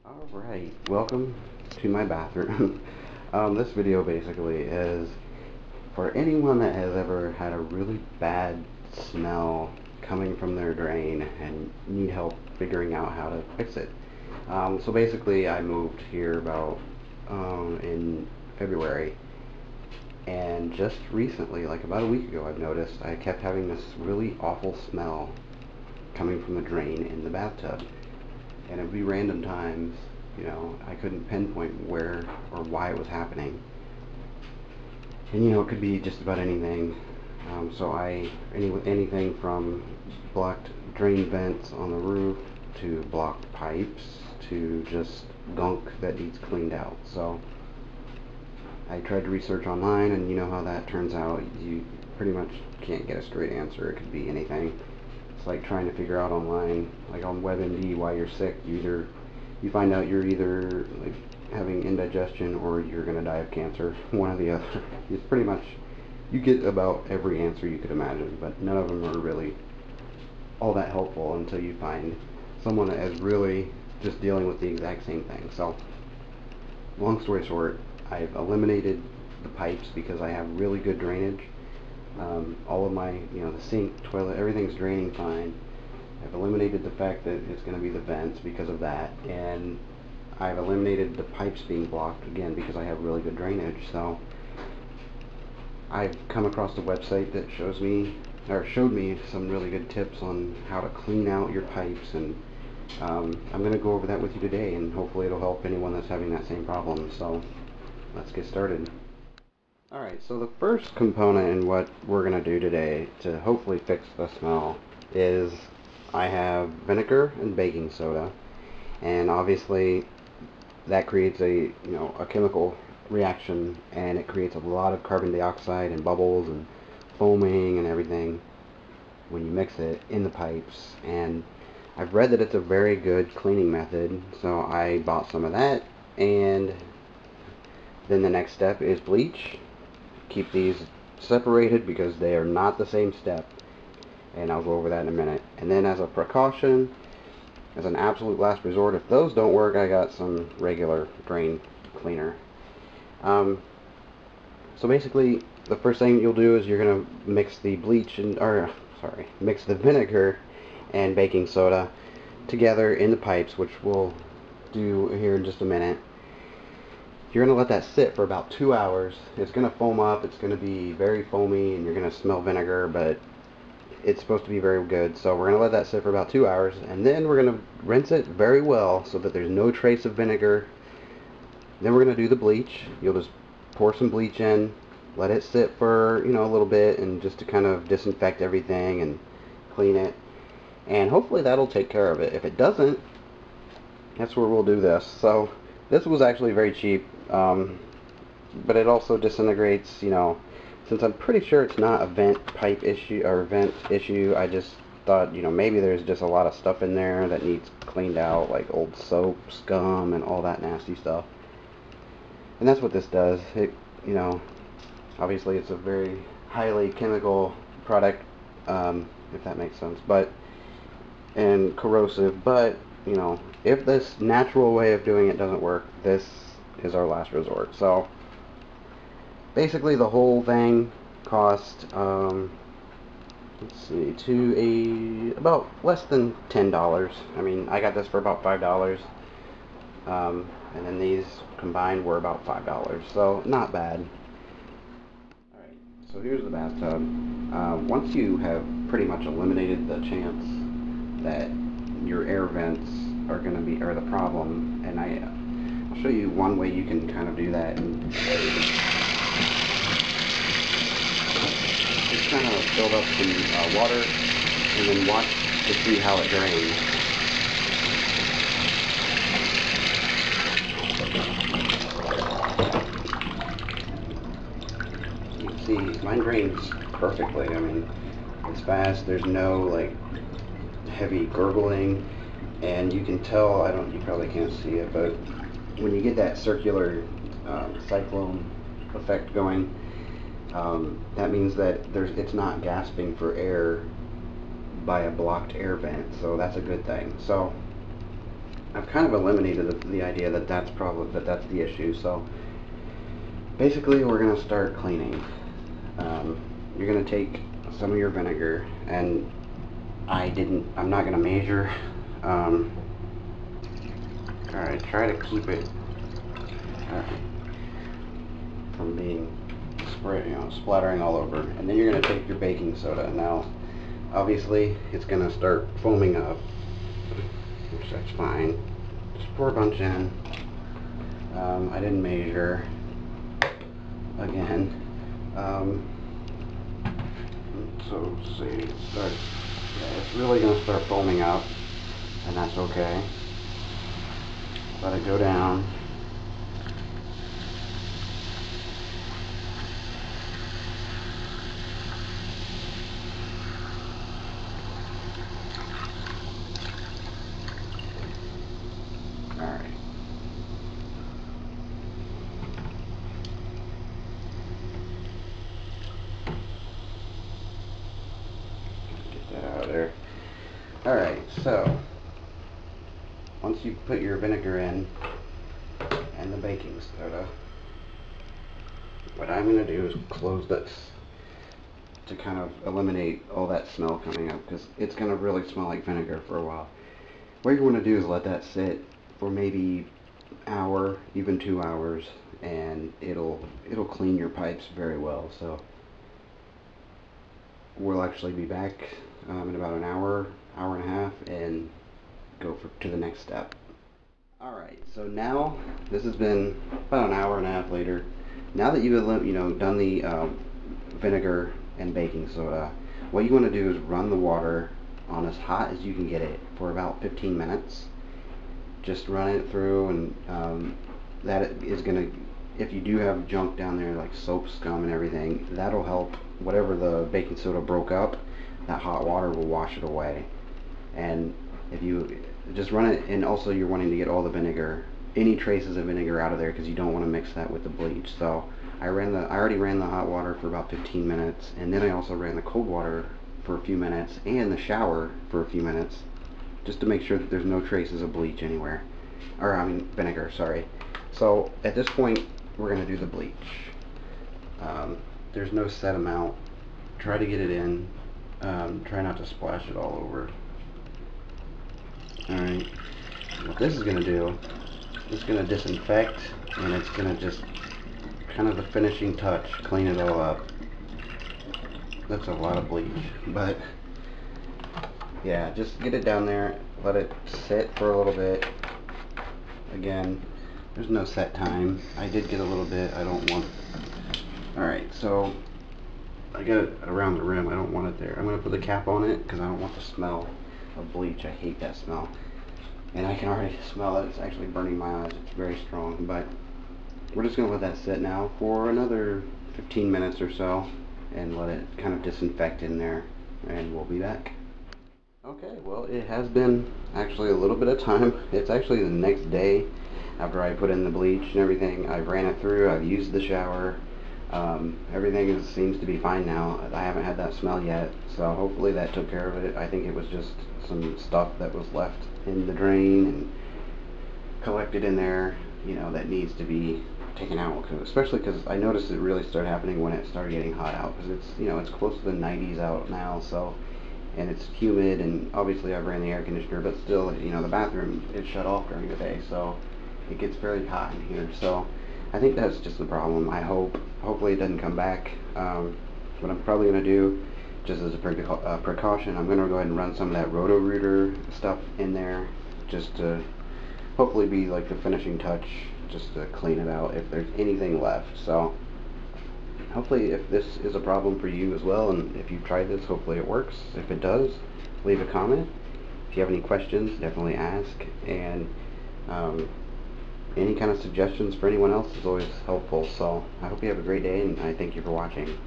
Alright, welcome to my bathroom. This video basically is for anyone that has ever had a really bad smell coming from their drain and need help figuring out how to fix it. So basically I moved here about in February, and just recently, like about a week ago, I've noticed I kept having this really awful smell coming from the drain in the bathtub. And it would be random times, I couldn't pinpoint where or why it was happening. And it could be just about anything. Anything from blocked drain vents on the roof to blocked pipes to just gunk that needs cleaned out. So I tried to research online, and you know how that turns out. You pretty much can't get a straight answer. It could be anything. It's like trying to figure out online, like on WebMD, why you're sick. You find out you're either like having indigestion or you're gonna die of cancer. One or the other. It's pretty much, you get about every answer you could imagine, but none of them are really all that helpful until you find someone that is really just dealing with the exact same thing. So, long story short, I've eliminated the pipes because I have really good drainage. All of my, the sink, toilet, everything's draining fine. I've eliminated the fact that it's going to be the vents because of that, and I've eliminated the pipes being blocked again because I have really good drainage. So I've come across a website that showed me some really good tips on how to clean out your pipes, and I'm going to go over that with you today, and hopefully it'll help anyone that's having that same problem. So let's get started. Alright, so the first component in what we're going to do today to hopefully fix the smell is I have vinegar and baking soda, and obviously that creates a chemical reaction, and it creates a lot of carbon dioxide and bubbles and foaming and everything when you mix it in the pipes. And I've read that it's a very good cleaning method, so I bought some of that. And then the next step is bleach. Keep these separated because they are not the same step, and I'll go over that in a minute. And then as a precaution, as an absolute last resort, if those don't work, I got some regular drain cleaner. So basically the first thing you'll do is you're going to mix the mix the vinegar and baking soda together in the pipes, which we'll do here in just a minute. You're going to let that sit for about 2 hours. It's going to foam up, it's going to be very foamy, and you're going to smell vinegar, but it's supposed to be very good. So we're going to let that sit for about 2 hours, and then we're going to rinse it very well so that there's no trace of vinegar. Then we're going to do the bleach. You'll just pour some bleach in, let it sit for a little bit, and just to kind of disinfect everything and clean it, and hopefully that'll take care of it. If it doesn't, that's where we'll do this. So this was actually very cheap, but it also disintegrates, since I'm pretty sure it's not a vent pipe issue or vent issue. I just thought, maybe there's just a lot of stuff in there that needs cleaned out, like old soap, scum, and all that nasty stuff. And that's what this does. It, obviously it's a very highly chemical product, if that makes sense, and corrosive, but if this natural way of doing it doesn't work, this is our last resort. So basically the whole thing cost, let's see, about less than $10. I mean, I got this for about $5, and then these combined were about $5, so not bad. Alright, so here's the bathtub. Once you have pretty much eliminated the chance that your air vents are the problem, and I'll show you one way you can kind of do that. And just kind of build up some water, and then watch to see how it drains. You can see mine drains perfectly. I mean, it's fast. There's no like heavy gurgling, and you can tell, you probably can't see it, but when you get that circular cyclone effect going, that means that it's not gasping for air by a blocked air vent, so that's a good thing. So I've kind of eliminated the idea that that's the issue. So basically, we're gonna start cleaning. You're gonna take some of your vinegar, and I'm not gonna measure. Um, all right, try to keep it from being splattering all over. And then you're gonna take your baking soda. Now, obviously, it's gonna start foaming up, which that's fine. Just pour a bunch in. I didn't measure again. So see, it's really going to start foaming up, and that's okay. Let it go down. Alright. Get that out of there. Alright, so once you put your vinegar in and the baking soda, what I'm going to do is close this to kind of eliminate all that smell coming up, because it's going to really smell like vinegar for a while. What you want to do is let that sit for maybe an hour, even 2 hours, and it'll clean your pipes very well. So we'll actually be back in about an hour, hour and a half, and go to the next step. Alright, so now this has been about an hour and a half later. Now that you've done the vinegar and baking soda, what you want to do is run the water on as hot as you can get it for about 15 minutes. Just run it through, and that is going to, if you do have junk down there like soap, scum, and everything, that'll help. Whatever the baking soda broke up, that hot water will wash it away. And if you just run it, and also you're wanting to get all the vinegar, any traces of vinegar out of there, because you don't want to mix that with the bleach. So I already ran the hot water for about 15 minutes, and then I also ran the cold water for a few minutes, and the shower for a few minutes, just to make sure that there's no traces of bleach anywhere. Or, I mean, vinegar, sorry. So at this point, we're going to do the bleach. There's no set amount. Try to get it in. Try not to splash it all over. Alright. What this is going to do, it's going to disinfect, and it's going to just kind of the finishing touch, clean it all up. That's a lot of bleach, but yeah, just get it down there, let it sit for a little bit. Again, there's no set time. I did get a little bit. I don't want. Alright, so I got it around the rim. I don't want it there. I'm going to put the cap on it because I don't want the smell of bleach. I hate that smell. And I can already smell it. It's actually burning my eyes. It's very strong. But we're just going to let that sit now for another 15 minutes or so and let it kind of disinfect in there. And we'll be back. Okay, well, it has been actually a little bit of time. It's actually the next day after I put in the bleach and everything. I've ran it through. I've used the shower. Everything seems to be fine now. I haven't had that smell yet, so hopefully that took care of it. I think it was just some stuff that was left in the drain and collected in there, that needs to be taken out. Especially because I noticed it really started happening when it started getting hot out, because it's, it's close to the 90s out now, so, and it's humid, and obviously I've ran the air conditioner, but still, the bathroom is shut off during the day, so it gets very hot in here. So I think that's just the problem. Hopefully it doesn't come back. What I'm probably going to do, just as a precaution, I'm going to go ahead and run some of that Roto-Rooter stuff in there, just to hopefully be like the finishing touch, just to clean it out if there's anything left. So hopefully, if this is a problem for you as well, and if you've tried this, hopefully it works. If it does, leave a comment. If you have any questions, definitely ask. And any kind of suggestions for anyone else is always helpful. So I hope you have a great day, and I thank you for watching.